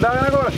давай нагоре!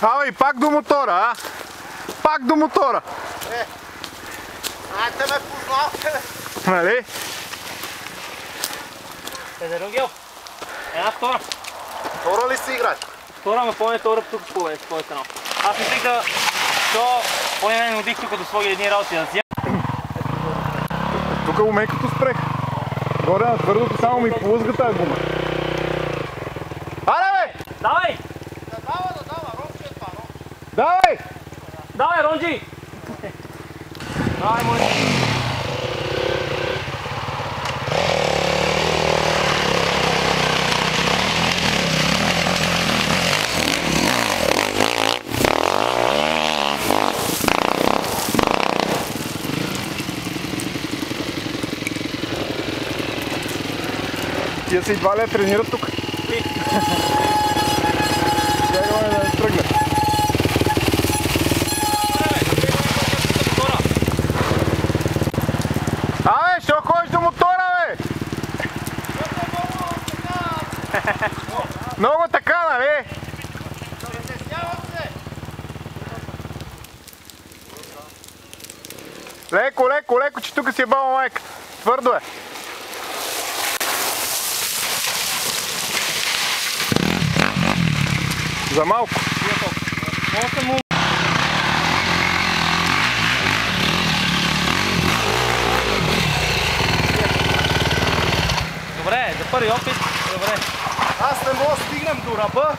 Абе, и пак до мотора, а? Пак до мотора! Айде ме познавате, бе! Нали? Ругел, една втора. Втора ли си играе? Втора ме помня този ръб тук по своята канал. Аз мислих да... Поне мен удих тук да сложи едни работи да взема. Тук умейкото спрех. Горе на твърдото само ми полъзга тази гума. Аре, бе! Давай! Да дава, Ронче е това, но. Давай! Давай, Ронджи! Давай, мой! Тия са и 2 лет тренират тук. Чакаме да не тръгне. Абе, що ходиш до мотора, бе? Много така, нали? Леко, леко, леко, че тук си е баба майка. Твърдо е. За малко. Добре, за първи опит, добре. Аз не мога да стигнем до ръба.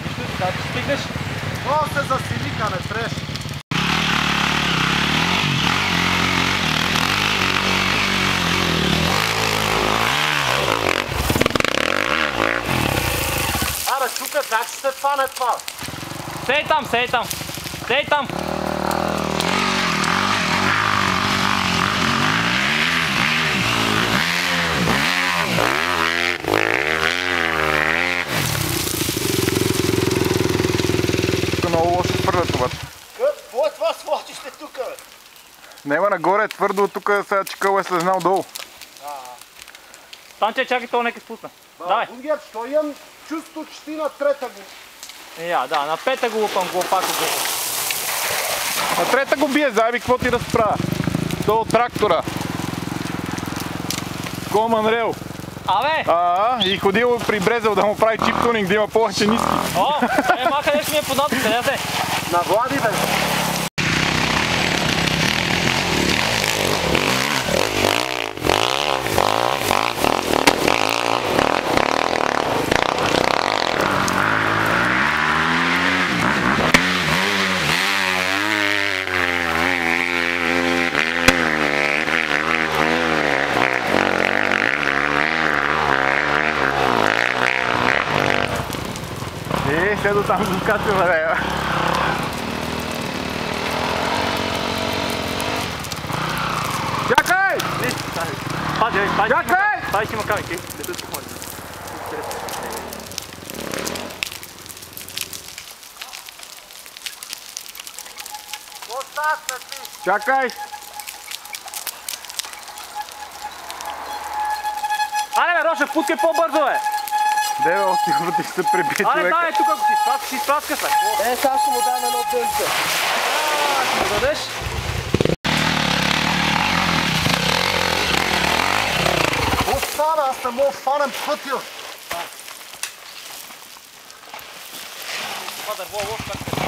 Нищо, да ти стигнеш. Мога се засилика, не треш. Абе, чука, как ще се фане това? Сей там, сей там. Сей там. Много лошо твърдат обаче. Какво е това свлачище тук, бе? Нема нагоре е твърдо, тук сега чекъл е слезнал долу. Танче, чакай, то нека спусна. Давай. Бунгер, що имам чувство, че ти на трета го. Да, на пета го лупам, глупако го. На трета го бие, заеби, какво ти разправя? То от трактора. Common Rail. Абе! И ходил при Брезел да му прави чип тунинг, да има повече ниски. О, ма къде ще ми е познато, къде се? На Влади, бе. Ще до там го скача, бе. Чакай! Пади, чакай! Пади си макар, ти. Чакай! Аре, бе, Рошев, пускай по-бързо, бе! Де бе, още пъти ще се прибие Аре, човека. дай тук, ако си изпраска след. Сега ще му дам едно дънце. Ще го дадеш? Остана, аз не мога да фанем пътя. Това дърво е лошо, как се.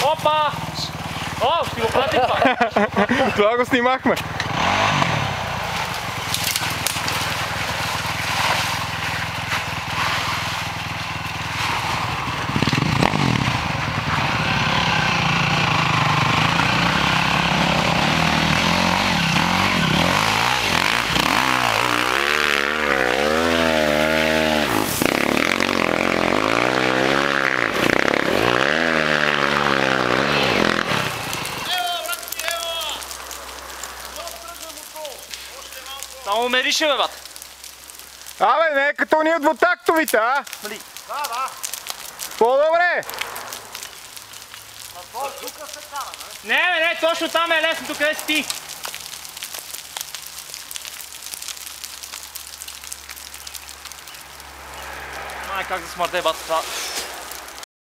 Опа! О, ще го пратим това! Това го снимахме. Само мерише, бе, бат. Абе, не е като ние двутактовите, а? Нали? Да. По-добре! Тук се кара, не? Не, точно там е лесно, тук къде си ти. Май, как да смърде, бат, това.